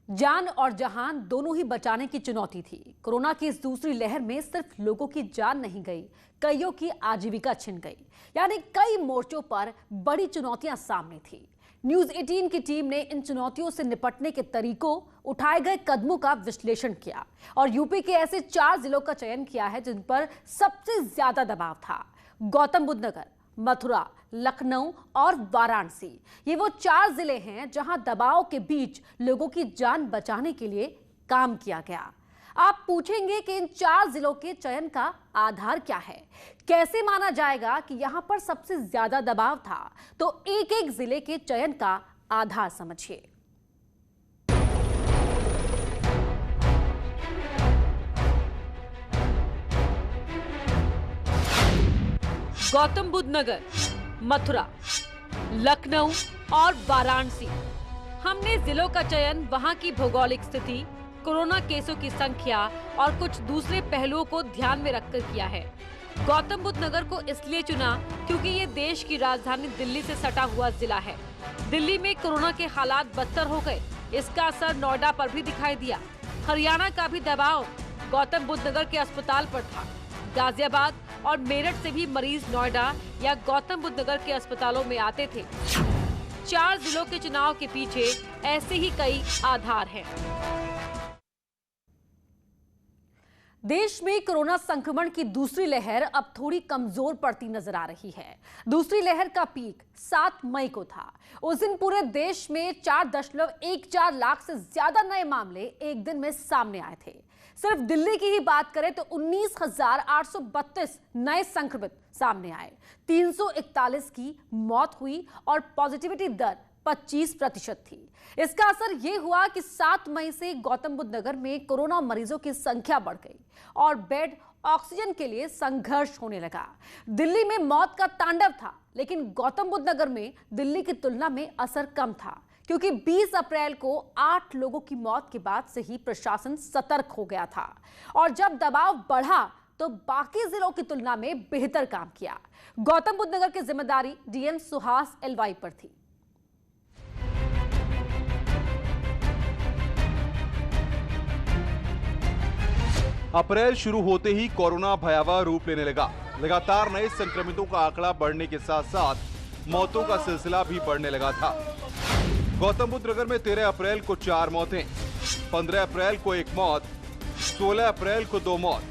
जान और जहान दोनों ही बचाने की चुनौती थी। कोरोना की इस दूसरी लहर में सिर्फ लोगों की जान नहीं गई, कईयों की आजीविका छिन गई। यानी कई मोर्चों पर बड़ी चुनौतियां सामने थी। न्यूज 18 की टीम ने इन चुनौतियों से निपटने के तरीकों, उठाए गए कदमों का विश्लेषण किया और यूपी के ऐसे 4 जिलों का चयन किया है जिन पर सबसे ज्यादा दबाव था। गौतम बुद्ध नगर, मथुरा, लखनऊ और वाराणसी, ये वो 4 जिले हैं जहां दबाव के बीच लोगों की जान बचाने के लिए काम किया गया। आप पूछेंगे कि इन 4 जिलों के चयन का आधार क्या है, कैसे माना जाएगा कि यहां पर सबसे ज्यादा दबाव था, तो एक एक जिले के चयन का आधार समझिए। गौतम बुद्ध नगर, मथुरा, लखनऊ और वाराणसी। हमने जिलों का चयन वहां की भौगोलिक स्थिति, कोरोना केसों की संख्या और कुछ दूसरे पहलुओं को ध्यान में रखकर किया है। गौतम बुद्ध नगर को इसलिए चुना क्योंकि ये देश की राजधानी दिल्ली से सटा हुआ जिला है। दिल्ली में कोरोना के हालात बदतर हो गए, इसका असर नोएडा पर भी दिखाई दिया। हरियाणा का भी दबाव गौतम बुद्ध नगर के अस्पताल पर था। गाजियाबाद और मेरठ से भी मरीज नोएडा या गौतम बुद्ध नगर के अस्पतालों में आते थे। 4 जिलों के चुनाव के पीछे ऐसे ही कई आधार हैं। देश में कोरोना संक्रमण की दूसरी लहर अब थोड़ी कमजोर पड़ती नजर आ रही है। दूसरी लहर का पीक 7 मई को था। उस दिन पूरे देश में 4.14 लाख से ज्यादा नए मामले एक दिन में सामने आए थे। सिर्फ दिल्ली की ही बात करें तो 19,832 नए संक्रमित सामने आए, 341 की मौत हुई और पॉजिटिविटी दर 25% थी। इसका असर यह हुआ कि 7 मई से गौतम बुद्ध नगर में कोरोना मरीजों की संख्या बढ़ गई और बेड, ऑक्सीजन के लिए संघर्ष होने लगा। दिल्ली में मौत का तांडव था, लेकिन गौतम बुद्ध नगर में दिल्ली की तुलना में असर कम था, क्योंकि 20 अप्रैल को 8 लोगों की मौत के बाद से ही प्रशासन सतर्क हो गया था और जब दबाव बढ़ा तो बाकी जिलों की तुलना में बेहतर काम किया। गौतम बुद्ध नगर की जिम्मेदारी डीएम सुहास एलवाई पर थी। अप्रैल शुरू होते ही कोरोना भयावह रूप लेने लगा। लगातार नए संक्रमितों का आंकड़ा बढ़ने के साथ साथ मौतों का सिलसिला भी बढ़ने लगा था। गौतम बुद्ध नगर में 13 अप्रैल को 4 मौतें, 15 अप्रैल को 1 मौत, 16 अप्रैल को 2 मौत,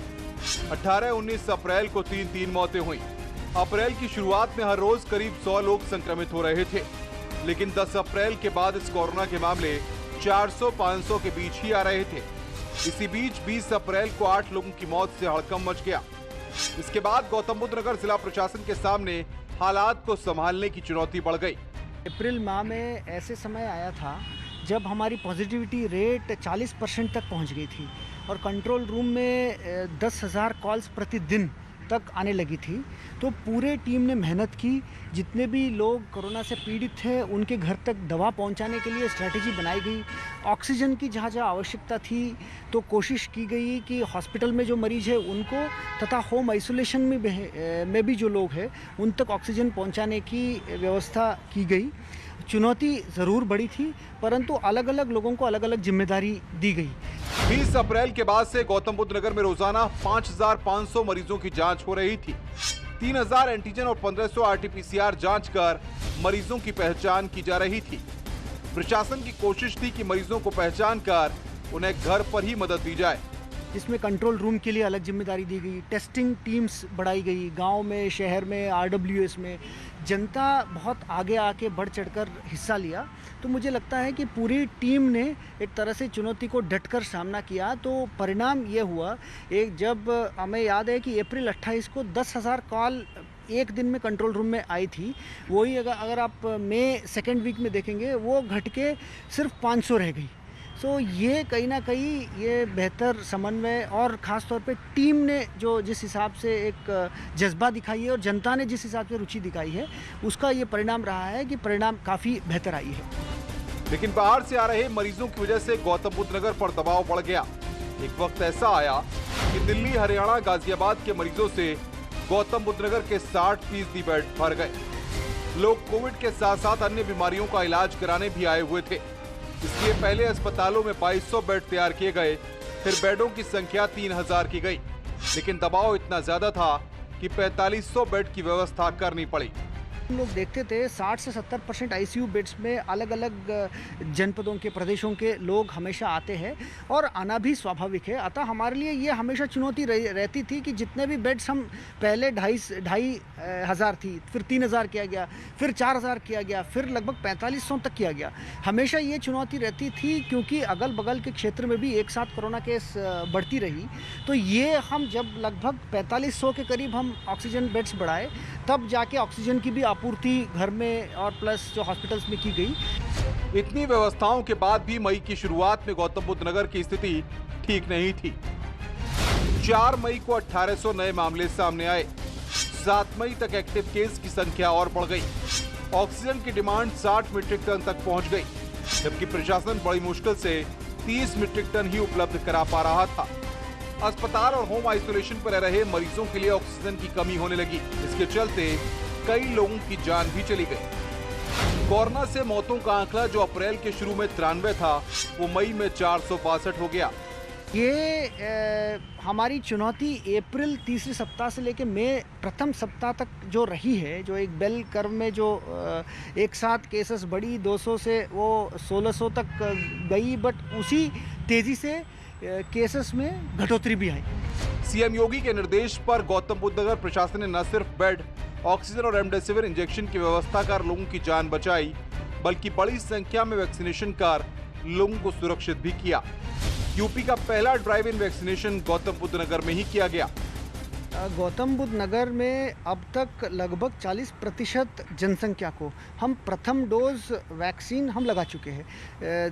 18-19 अप्रैल को 3 मौतें हुई। अप्रैल की शुरुआत में हर रोज करीब 100 लोग संक्रमित हो रहे थे, लेकिन 10 अप्रैल के बाद इस कोरोना के मामले 400-500 के बीच ही आ रहे थे। इसी बीच 20 अप्रैल को 8 लोगों की मौत से हड़कंप मच गया। इसके बाद गौतम बुद्ध नगर जिला प्रशासन के सामने हालात को संभालने की चुनौती बढ़ गई। अप्रैल माह में ऐसे समय आया था जब हमारी पॉजिटिविटी रेट 40% तक पहुंच गई थी और कंट्रोल रूम में 10,000 कॉल्स प्रतिदिन तक आने लगी थी। तो पूरे टीम ने मेहनत की। जितने भी लोग कोरोना से पीड़ित थे उनके घर तक दवा पहुंचाने के लिए स्ट्रैटेजी बनाई गई। ऑक्सीजन की जहाँ जहाँ आवश्यकता थी तो कोशिश की गई कि हॉस्पिटल में जो मरीज है उनको तथा होम आइसोलेशन में भी जो लोग हैं उन तक ऑक्सीजन पहुंचाने की व्यवस्था की गई। चुनौती ज़रूर बड़ी थी, परंतु अलग अलग लोगों को अलग अलग जिम्मेदारी दी गई। 20 अप्रैल के बाद से गौतम बुद्ध नगर में रोजाना 5,500 मरीजों की जांच हो रही थी। 3,000 एंटीजन और 1,500 आरटीपीसीआर जांच कर मरीजों की पहचान की जा रही थी। प्रशासन की कोशिश थी कि मरीजों को पहचान कर उन्हें घर पर ही मदद दी जाए। इसमें कंट्रोल रूम के लिए अलग जिम्मेदारी दी गई, टेस्टिंग टीम्स बढ़ाई गई, गांव में, शहर में, आरडब्ल्यूएस में। जनता बहुत आगे आके बढ़ चढ़कर हिस्सा लिया। तो मुझे लगता है कि पूरी टीम ने एक तरह से चुनौती को डटकर सामना किया। तो परिणाम ये हुआ, एक जब हमें याद है कि अप्रैल 28 को 10,000 कॉल एक दिन में कंट्रोल रूम में आई थी। वही अगर आप मई 2nd वीक में देखेंगे वो घट के सिर्फ 500 रह गई। तो ये कहीं ना कहीं ये बेहतर समन्वय और ख़ास तौर पे टीम ने जो जिस हिसाब से एक जज्बा दिखाई है और जनता ने जिस हिसाब से रुचि दिखाई है, उसका ये परिणाम रहा है कि परिणाम काफ़ी बेहतर आई है। लेकिन बाहर से आ रहे मरीजों की वजह से गौतम बुद्ध नगर पर दबाव बढ़ गया। एक वक्त ऐसा आया कि दिल्ली, हरियाणा, गाजियाबाद के मरीजों से गौतम बुद्ध नगर के 60% बेड भर गए। लोग कोविड के साथ साथ अन्य बीमारियों का इलाज कराने भी आए हुए थे। इसलिए पहले अस्पतालों में 2200 बेड तैयार किए गए, फिर बेडों की संख्या 3000 की गई, लेकिन दबाव इतना ज्यादा था कि 4500 बेड की व्यवस्था करनी पड़ी। हम लोग देखते थे 60 से 70% आईसीयू बेड्स में अलग अलग जनपदों के, प्रदेशों के लोग हमेशा आते हैं और आना भी स्वाभाविक है। अतः हमारे लिए ये हमेशा चुनौती रहती थी कि जितने भी बेड्स हम पहले 2,500 थी, फिर 3,000 किया गया, फिर 4,000 किया गया, फिर लगभग 4500 तक किया गया। हमेशा ये चुनौती रहती थी क्योंकि अगल बगल के क्षेत्र में भी एक साथ कोरोना केस बढ़ती रही। तो ये हम जब लगभग 4500 के करीब हम ऑक्सीजन बेड्स बढ़ाए, तब जाके ऑक्सीजन की भी आपूर्ति घर में और प्लस जो हॉस्पिटल्स में की गई। इतनी व्यवस्थाओं के बाद भी मई की शुरुआत में गौतम बुद्ध नगर की स्थिति ठीक नहीं थी। 4 मई को 1800 नए मामले सामने आए। 7 मई तक एक्टिव केस की संख्या और बढ़ गई। ऑक्सीजन की डिमांड 60 मीट्रिक टन तक पहुंच गई, जबकि प्रशासन बड़ी मुश्किल से 30 मीट्रिक टन ही उपलब्ध करा पा रहा था। अस्पताल और होम आइसोलेशन पर रह रहे मरीजों के लिए ऑक्सीजन की कमी होने लगी। इसके चलते कई लोगों की जान भी चली गई। कोरोना से मौतों का आंकड़ा जो अप्रैल के शुरू में 93 था, वो मई में 462 हो गया। ये हमारी चुनौती अप्रैल तीसरे सप्ताह से लेकर मई प्रथम सप्ताह तक जो रही है, जो एक बेल कर्व में जो एक साथ केसेस बढ़ी 200 से वो 1600 तक गई, बट उसी तेजी से केसेस में घटोतरी भी आई। सीएम योगी के निर्देश पर गौतम बुद्ध नगर प्रशासन ने न सिर्फ बेड, ऑक्सीजन और रेमडेसिविर इंजेक्शन की व्यवस्था कर लोगों की जान बचाई, बल्कि बड़ी संख्या में वैक्सीनेशन कर लोगों को सुरक्षित भी किया। यूपी का पहला drive in vaccination Gautam Buddh Nagar में ही किया गया। गौतम बुद्ध नगर में अब तक लगभग 40% जनसंख्या को हम प्रथम डोज वैक्सीन हम लगा चुके हैं।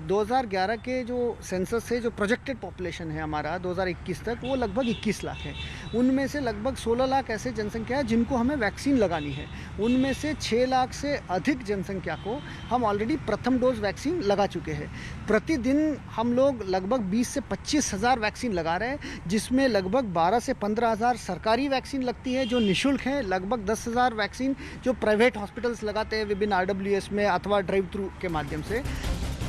2011 के जो सेंसस से जो प्रोजेक्टेड पॉपुलेशन है हमारा 2021 तक, वो लगभग 21 लाख है। उनमें से लगभग 16 लाख ऐसे जनसंख्या है जिनको हमें वैक्सीन लगानी है। उनमें से 6 लाख से अधिक जनसंख्या को हम ऑलरेडी प्रथम डोज वैक्सीन लगा चुके हैं। प्रतिदिन हम लोग लगभग 20 से 25 हज़ार वैक्सीन लगा रहे हैं, जिसमें लगभग 12 से 15 हज़ार सरकारी वैक्सीन लगती है जो निःशुल्क है। लगभग 10,000 वैक्सीन जो प्राइवेट हॉस्पिटल्स लगाते हैं विभिन्न RWS में अथवा ड्राइव थ्रू के माध्यम से।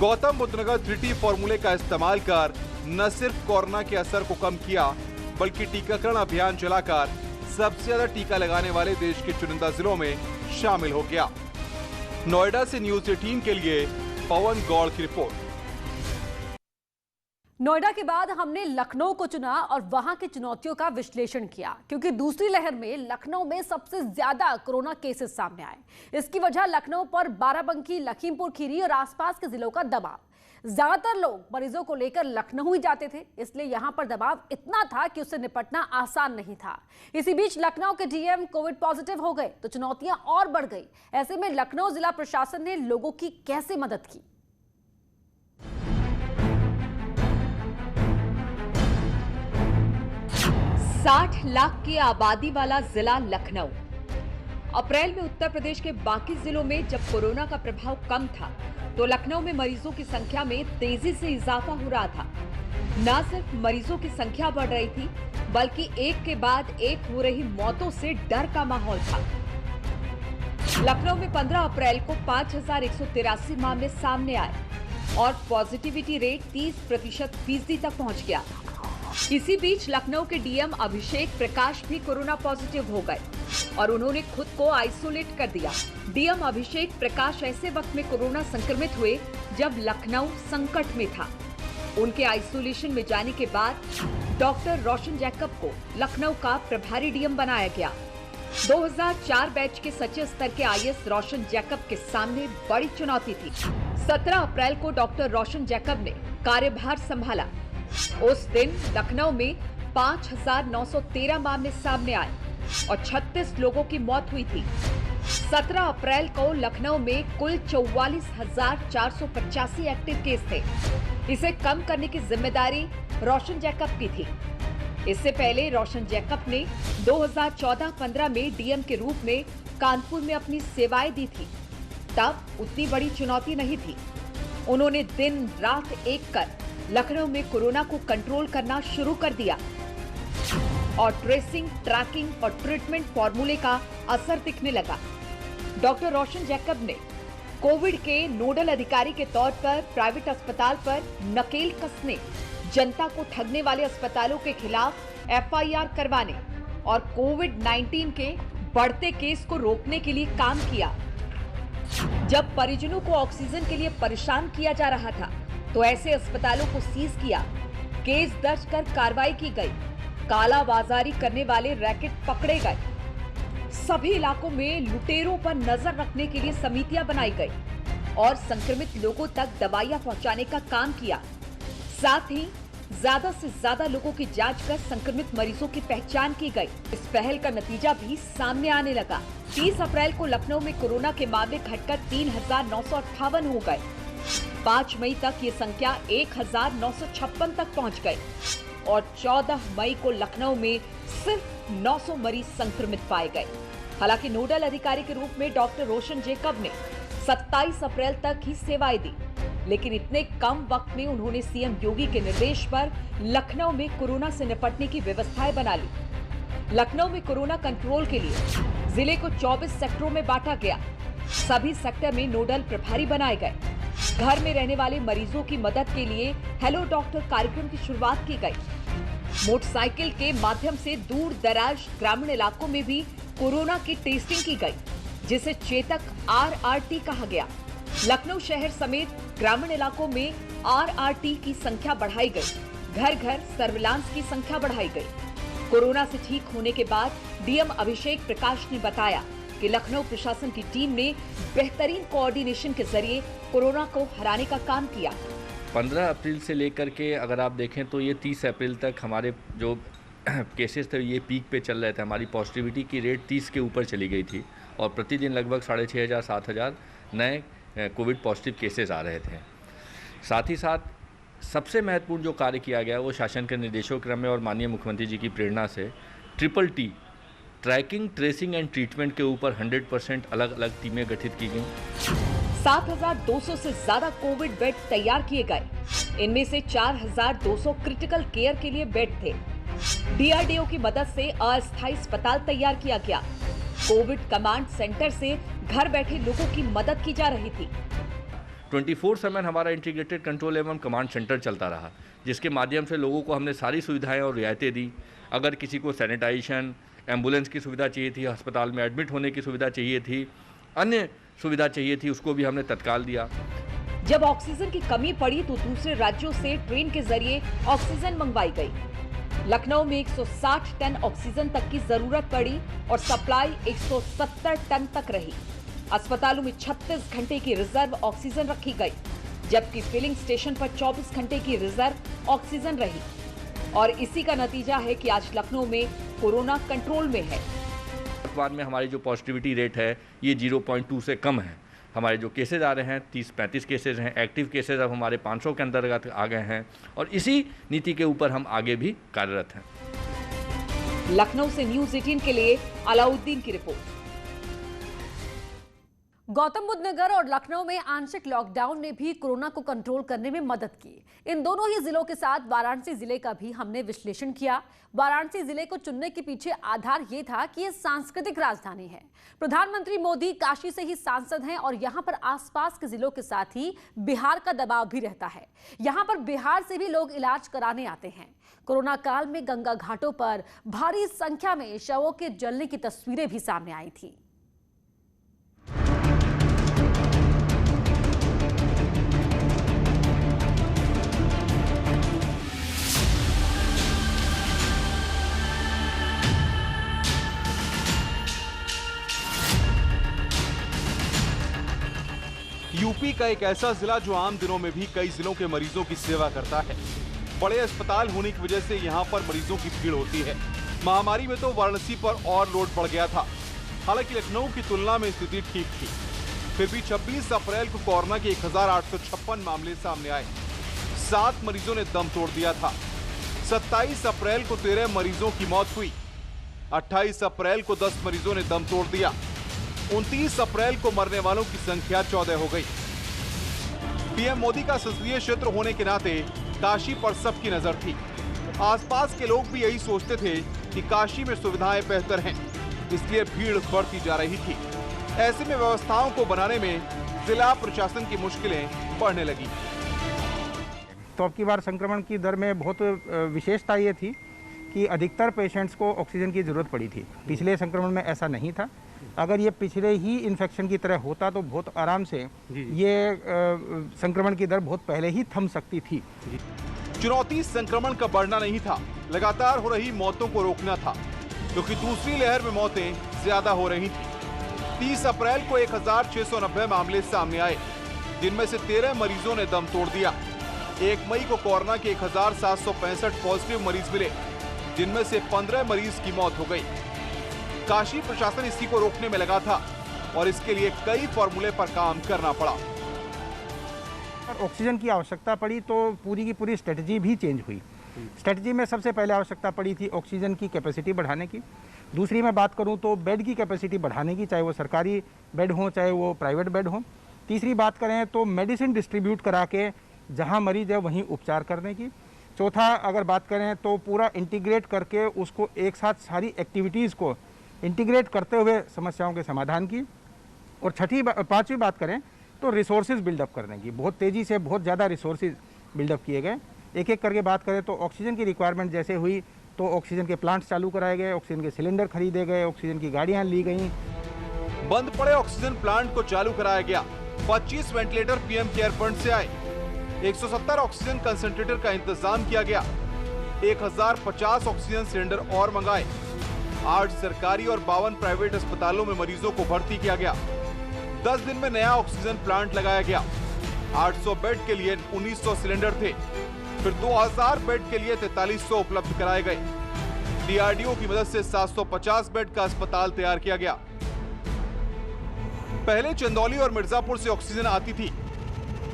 गौतम बुद्ध नगर 3T फॉर्मूले का इस्तेमाल कर न सिर्फ कोरोना के असर को कम किया, बल्कि टीकाकरण अभियान चलाकर सबसे ज्यादा टीका लगाने वाले देश के चुनिंदा जिलों में शामिल हो गया। नोएडा से न्यूज़ 18 के लिए पवन गौड़ की रिपोर्ट। नोएडा के बाद हमने लखनऊ को चुना और वहां की चुनौतियों का विश्लेषण किया, क्योंकि दूसरी लहर में लखनऊ में सबसे ज्यादा कोरोना केसेस सामने आए। इसकी वजह लखनऊ पर बाराबंकी, लखीमपुर खीरी और आसपास के जिलों का दबाव। ज्यादातर लोग मरीजों को लेकर लखनऊ ही जाते थे, इसलिए यहां पर दबाव इतना था कि उससे निपटना आसान नहीं था। इसी बीच लखनऊ के डीएम कोविड पॉजिटिव हो गए तो चुनौतियां और बढ़ गई। ऐसे में लखनऊ जिला प्रशासन ने लोगों की कैसे मदद की? 60 लाख की आबादी वाला जिला लखनऊ। अप्रैल में उत्तर प्रदेश के बाकी जिलों में जब कोरोना का प्रभाव कम था, तो लखनऊ में मरीजों की संख्या में तेजी से इजाफा हो रहा था। न सिर्फ मरीजों की संख्या बढ़ रही थी, बल्कि एक के बाद एक हो रही मौतों से डर का माहौल था। लखनऊ में 15 अप्रैल को 5,183 मामले सामने आए और पॉजिटिविटी रेट 30% तक पहुंच गया। इसी बीच लखनऊ के डीएम अभिषेक प्रकाश भी कोरोना पॉजिटिव हो गए और उन्होंने खुद को आइसोलेट कर दिया। डीएम अभिषेक प्रकाश ऐसे वक्त में कोरोना संक्रमित हुए जब लखनऊ संकट में था। उनके आइसोलेशन में जाने के बाद डॉक्टर रोशन जैकब को लखनऊ का प्रभारी डीएम बनाया गया। 2004 बैच के सचिव स्तर के आईएएस रोशन जैकब के सामने बड़ी चुनौती थी। 17 अप्रैल को डॉक्टर रोशन जैकब ने कार्यभार संभाला। उस दिन लखनऊ में 5,913 मामले सामने आए और 36 लोगों की मौत हुई थी। 17 अप्रैल को लखनऊ में कुल 44,485 एक्टिव केस थे। इसे कम करने की जिम्मेदारी रोशन जैकब की थी। इससे पहले रोशन जैकब ने 2014-15 में डीएम के रूप में कानपुर में अपनी सेवाएं दी थी। तब उतनी बड़ी चुनौती नहीं थी। उन्होंने दिन रात एक कर लखनऊ में कोरोना को कंट्रोल करना शुरू कर दिया और ट्रेसिंग, ट्रैकिंग और ट्रीटमेंट फॉर्मूले का असर दिखने लगा। डॉक्टर रोशन जैकब ने कोविड के नोडल अधिकारी के तौर पर प्राइवेट अस्पताल पर नकेल कसने, जनता को ठगने वाले अस्पतालों के खिलाफ एफआईआर करवाने और कोविड-19 के बढ़ते केस को रोकने के लिए काम किया। जब परिजनों को ऑक्सीजन के लिए परेशान किया जा रहा था, तो ऐसे अस्पतालों को सीज किया, केस दर्ज कर कार्रवाई की गई, कालाबाजारी करने वाले रैकेट पकड़े गए। सभी इलाकों में लुटेरों पर नजर रखने के लिए समितियां बनाई गई और संक्रमित लोगों तक दवाइयां पहुंचाने का काम किया। साथ ही ज्यादा से ज्यादा लोगों की जांच कर संक्रमित मरीजों की पहचान की गई। इस पहल का नतीजा भी सामने आने लगा। 30 अप्रैल को लखनऊ में कोरोना के मामले घटकर 3,958 हो गए। 5 मई तक ये संख्या 1,956 तक पहुंच गई और 14 मई को लखनऊ में सिर्फ 900 मरीज संक्रमित पाए गए। हालांकि नोडल अधिकारी के रूप में डॉक्टर रोशन जेकब ने 27 अप्रैल तक ही सेवाएं दी, लेकिन इतने कम वक्त में उन्होंने सीएम योगी के निर्देश पर लखनऊ में कोरोना से निपटने की व्यवस्थाएं बना ली। लखनऊ में कोरोना कंट्रोल के लिए जिले को 24 सेक्टरों में बांटा गया। सभी सेक्टर में नोडल प्रभारी बनाए गए। घर में रहने वाले मरीजों की मदद के लिए हेलो डॉक्टर कार्यक्रम की शुरुआत की गई। मोटरसाइकिल के माध्यम से दूर दराज ग्रामीण इलाकों में भी कोरोना की टेस्टिंग की गई, जिसे चेतक RRT कहा गया। लखनऊ शहर समेत ग्रामीण इलाकों में RRT की संख्या बढ़ाई गई। घर घर सर्विलांस की संख्या बढ़ाई गई। कोरोना से ठीक होने के बाद डीएम अभिषेक प्रकाश ने बताया कि लखनऊ प्रशासन की टीम ने बेहतरीन कोऑर्डिनेशन के जरिए कोरोना को हराने का काम किया। 15 अप्रैल से लेकर के अगर आप देखें तो ये 30 अप्रैल तक हमारे जो केसेस थे ये पीक पे चल रहे थे। हमारी पॉजिटिविटी की रेट 30 के ऊपर चली गई थी और प्रतिदिन लगभग 6,500-7,000 नए कोविड पॉजिटिव केसेस आ रहे थे। साथ ही साथ सबसे महत्वपूर्ण जो कार्य किया गया वो शासन के निर्देशों क्रम में और माननीय मुख्यमंत्री जी की प्रेरणा से TTT tracking, tracing and treatment के ऊपर 100% अलग अलग टीमें गठित की गई। 7,200 से ज्यादा कोविड बेड तैयार किए गए। इनमें से 4,200 क्रिटिकल केयर के लिए बेड थे। DRDO की मदद से अस्थायी अस्पताल तैयार किया गया। कोविड कमांड सेंटर से घर बैठे लोगों की मदद की जा रही थी। 24/7 हमारा इंटीग्रेटेड कंट्रोल एवं कमांड सेंटर चलता रहा, जिसके माध्यम से लोगों को हमने सारी सुविधाएं और रियायतें दी। अगर किसी को सैनिटाइजेशन, एम्बुलेंस की सुविधा चाहिए थी, अस्पताल में एडमिट होने की सुविधा चाहिए थी, अन्य सुविधा चाहिए थी, उसको भी हमने तत्काल दिया। जब ऑक्सीजन की कमी पड़ी तो दूसरे राज्यों से ट्रेन के जरिए ऑक्सीजन मंगवाई गई। लखनऊ में 160 टन ऑक्सीजन तक की जरूरत पड़ी और सप्लाई 170 टन तक रही। अस्पतालों में 36 घंटे की रिजर्व ऑक्सीजन रखी गई, जबकि फिलिंग स्टेशन पर 24 घंटे की रिजर्व ऑक्सीजन रही। और इसी का नतीजा है कि आज लखनऊ में कोरोना कंट्रोल में है। वर्तमान में हमारी जो पॉजिटिविटी रेट है ये 0.2 से कम है। हमारे जो केसेज आ रहे हैं 30-35 केसेज हैं। एक्टिव केसेज अब हमारे 500 के अंतर्गत आ गए हैं और इसी नीति के ऊपर हम आगे भी कार्यरत हैं। लखनऊ से न्यूज़ 18 के लिए अलाउद्दीन की रिपोर्ट। गौतम बुद्ध नगर और लखनऊ में आंशिक लॉकडाउन ने भी कोरोना को कंट्रोल करने में मदद की। इन दोनों ही जिलों के साथ वाराणसी जिले का भी हमने विश्लेषण किया। वाराणसी जिले को चुनने के पीछे आधार ये था कि यह सांस्कृतिक राजधानी है। प्रधानमंत्री मोदी काशी से ही सांसद हैं और यहां पर आसपास के जिलों के साथ ही बिहार का दबाव भी रहता है। यहां पर बिहार से भी लोग इलाज कराने आते हैं। कोरोना काल में गंगा घाटों पर भारी संख्या में शवों के जलने की तस्वीरें भी सामने आई थी। यूपी का एक ऐसा जिला जो आम दिनों में भी कई जिलों के मरीजों की सेवा करता है। बड़े अस्पताल होने की वजह से यहाँ पर मरीजों की भीड़ होती है। महामारी में तो वाराणसी पर और लोड बढ़ गया था। हालांकि लखनऊ की तुलना में स्थिति ठीक थी। फिर भी 26 अप्रैल को कोरोना के 1,856 मामले सामने आए। 7 मरीजों ने दम तोड़ दिया था। 27 अप्रैल को 13 मरीजों की मौत हुई। 28 अप्रैल को 10 मरीजों ने दम तोड़ दिया। 29 अप्रैल को मरने वालों की संख्या 14 हो गई। पीएम मोदी का संसदीय क्षेत्र होने के नाते काशी पर सबकी नजर थी। आसपास के लोग भी यही सोचते थे कि काशी में सुविधाएं बेहतर हैं, इसलिए भीड़ बढ़ती जा रही थी। ऐसे में व्यवस्थाओं को बनाने में जिला प्रशासन की मुश्किलें बढ़ने लगी। तो अब की बार संक्रमण की दर में बहुत विशेषता ये थी कि अधिकतर पेशेंट्स को ऑक्सीजन की ज़रूरत पड़ी थी। पिछले संक्रमण में ऐसा नहीं था। अगर ये पिछले ही इन्फेक्शन की तरह होता तो बहुत आराम से ये संक्रमण की दर बहुत पहले ही थम सकती थी। चुनौती संक्रमण का बढ़ना नहीं था, लगातार हो रही मौतों को रोकना था, क्योंकि दूसरी लहर में मौतें ज्यादा हो रही थी। 30 अप्रैल को 1690 मामले सामने आए, जिनमें से 13 मरीजों ने दम तोड़ दिया। 1 मई को कोरोना के 1765 पॉजिटिव मरीज मिले, जिनमें से 15 मरीज की मौत हो गई। काशी प्रशासन इसी को रोकने में लगा था और इसके लिए कई फॉर्मूले पर काम करना पड़ा। ऑक्सीजन की आवश्यकता पड़ी तो पूरी की पूरी स्ट्रेटजी भी चेंज हुई। स्ट्रेटजी में सबसे पहले आवश्यकता पड़ी थी ऑक्सीजन की कैपेसिटी बढ़ाने की। दूसरी मैं बात करूं तो बेड की कैपेसिटी बढ़ाने की, चाहे वो सरकारी बेड हो चाहे वो प्राइवेट बेड हो। तीसरी बात करें तो मेडिसिन डिस्ट्रीब्यूट करा के जहां मरीज है वहीं उपचार करने की। चौथा अगर बात करें तो पूरा इंटीग्रेट करके उसको एक साथ सारी एक्टिविटीज़ को इंटीग्रेट करते हुए समस्याओं के समाधान की। और पांचवी बात करें तो रिसोर्सेज बिल्डअप करने की। बहुत तेज़ी से बहुत ज़्यादा रिसोर्सेज बिल्डअप किए गए। एक एक करके बात करें तो ऑक्सीजन की रिक्वायरमेंट जैसे हुई तो ऑक्सीजन के प्लांट्स चालू कराए गए, ऑक्सीजन के सिलेंडर खरीदे गए, ऑक्सीजन की गाड़ियाँ ली गई। बंद पड़े ऑक्सीजन प्लांट को चालू कराया गया। 25 वेंटिलेटर पीएम केयर फंड से आए। 170 ऑक्सीजन कंसंट्रेटर का इंतजाम किया गया। 1050 ऑक्सीजन सिलेंडर और मंगाए। 8 सरकारी और 52 प्राइवेट अस्पतालों में मरीजों को भर्ती किया गया। 10 दिन में नया ऑक्सीजन प्लांट लगाया गया। 800 बेड के लिए 1900 सिलेंडर थे, फिर 2000 बेड के लिए 4300 उपलब्ध कराए गए। डीआरडीओ की मदद से 750 बेड का अस्पताल तैयार किया गया। पहले चंदौली और मिर्जापुर से ऑक्सीजन आती थी,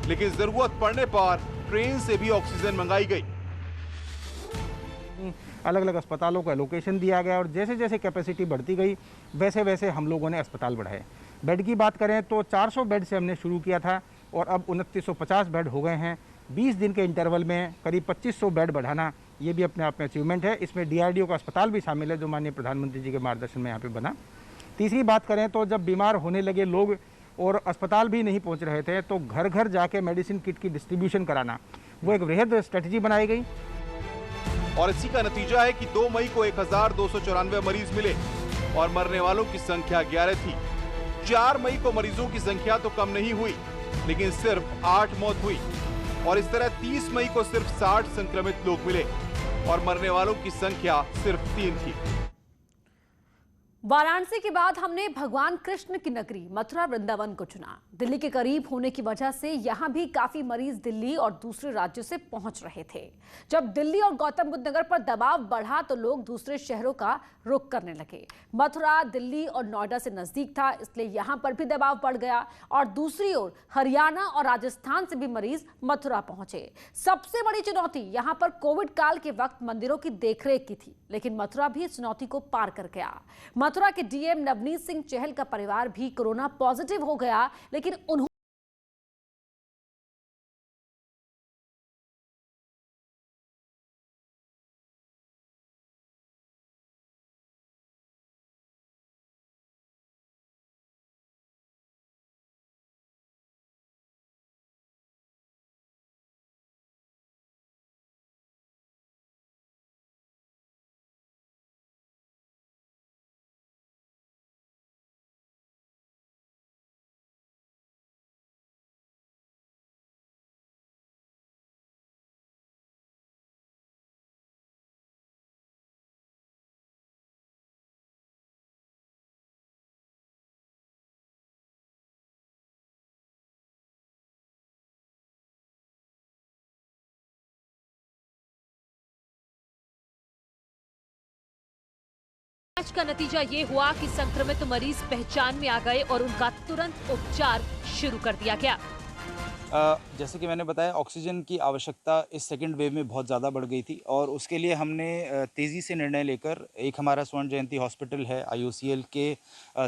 लेकिन जरूरत पड़ने पर ट्रेन से भी ऑक्सीजन मंगाई गई। अलग अलग अस्पतालों को एलोकेशन दिया गया और जैसे जैसे कैपेसिटी बढ़ती गई वैसे वैसे हम लोगों ने अस्पताल बढ़ाए। बेड की बात करें तो 400 बेड से हमने शुरू किया था और अब 2950 बेड हो गए हैं। 20 दिन के इंटरवल में करीब 2500 बेड बढ़ाना ये भी अपने आप में अचीवमेंट है। इसमें डीआरडीओ का अस्पताल भी शामिल है जो माननीय प्रधानमंत्री जी के मार्गदर्शन में यहाँ पे बना। तीसरी बात करें तो जब बीमार होने लगे लोग और अस्पताल भी नहीं पहुँच रहे थे तो घर घर जाके मेडिसिन किट की डिस्ट्रीब्यूशन कराना वो एक वृहद स्ट्रेटजी बनाई गई। और इसी का नतीजा है कि 2 मई को 1294 मरीज मिले और मरने वालों की संख्या 11 थी। 4 मई को मरीजों की संख्या तो कम नहीं हुई, लेकिन सिर्फ 8 मौत हुई और इस तरह 30 मई को सिर्फ 60 संक्रमित लोग मिले और मरने वालों की संख्या सिर्फ 3 थी। वाराणसी के बाद हमने भगवान कृष्ण की नगरी मथुरा वृंदावन को चुना। दिल्ली के करीब होने की वजह से यहां भी काफी मरीज दिल्ली और दूसरे राज्यों से पहुंच रहे थे। जब दिल्ली और गौतम बुद्ध नगर पर दबाव बढ़ा तो लोग दूसरे शहरों का रुख करने लगे। मथुरा दिल्ली और नोएडा से नजदीक था, इसलिए यहां पर भी दबाव बढ़ गया और दूसरी ओर हरियाणा और राजस्थान से भी मरीज मथुरा पहुंचे। सबसे बड़ी चुनौती यहां पर कोविड काल के वक्त मंदिरों की देखरेख की थी, लेकिन मथुरा भी इस चुनौती को पार कर गया। मथुरा के डीएम नवनीत सिंह चहल का परिवार भी कोरोना पॉजिटिव हो गया, लेकिन उन्होंने जांच का नतीजा ये हुआ कि संक्रमित मरीज पहचान में आ गए और उनका तुरंत उपचार शुरू कर दिया गया। जैसे कि मैंने बताया, ऑक्सीजन की आवश्यकता इस सेकंड वेव में बहुत ज़्यादा बढ़ गई थी और उसके लिए हमने तेज़ी से निर्णय लेकर एक हमारा स्वर्ण जयंती हॉस्पिटल है IOCL के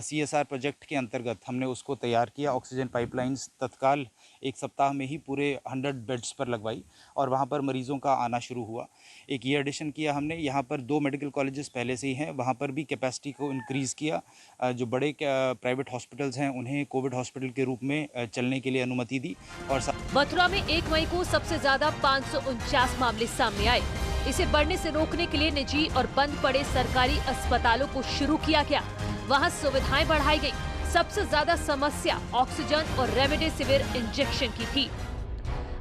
CSR प्रोजेक्ट के अंतर्गत हमने उसको तैयार किया। ऑक्सीजन पाइपलाइंस तत्काल एक सप्ताह में ही पूरे 100 बेड्स पर लगवाई और वहाँ पर मरीज़ों का आना शुरू हुआ। एक ये एडिशन किया हमने, यहाँ पर 2 मेडिकल कॉलेजेस पहले से ही हैं, वहाँ पर भी कैपेसिटी को इंक्रीज़ किया। जो बड़े प्राइवेट हॉस्पिटल्स हैं उन्हें कोविड हॉस्पिटल के रूप में चलने के लिए अनुमति दी। और मथुरा में 1 मई को सबसे ज्यादा 549 मामले सामने आए। इसे बढ़ने से रोकने के लिए निजी और बंद पड़े सरकारी अस्पतालों को शुरू किया गया। वहां सुविधाएं बढ़ाई गई। सबसे ज्यादा समस्या ऑक्सीजन और रेमडेसिविर इंजेक्शन की थी।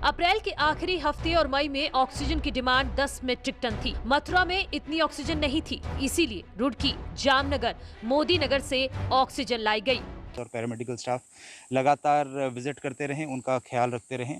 अप्रैल के आखिरी हफ्ते और मई में ऑक्सीजन की डिमांड 10 मीट्रिक टन थी। मथुरा में इतनी ऑक्सीजन नहीं थी, इसीलिए रुड़की, जामनगर, मोदी नगर से ऑक्सीजन लाई गई। और पैरामेडिकल स्टाफ लगातार विजिट करते रहें, उनका ख्याल रखते रहें।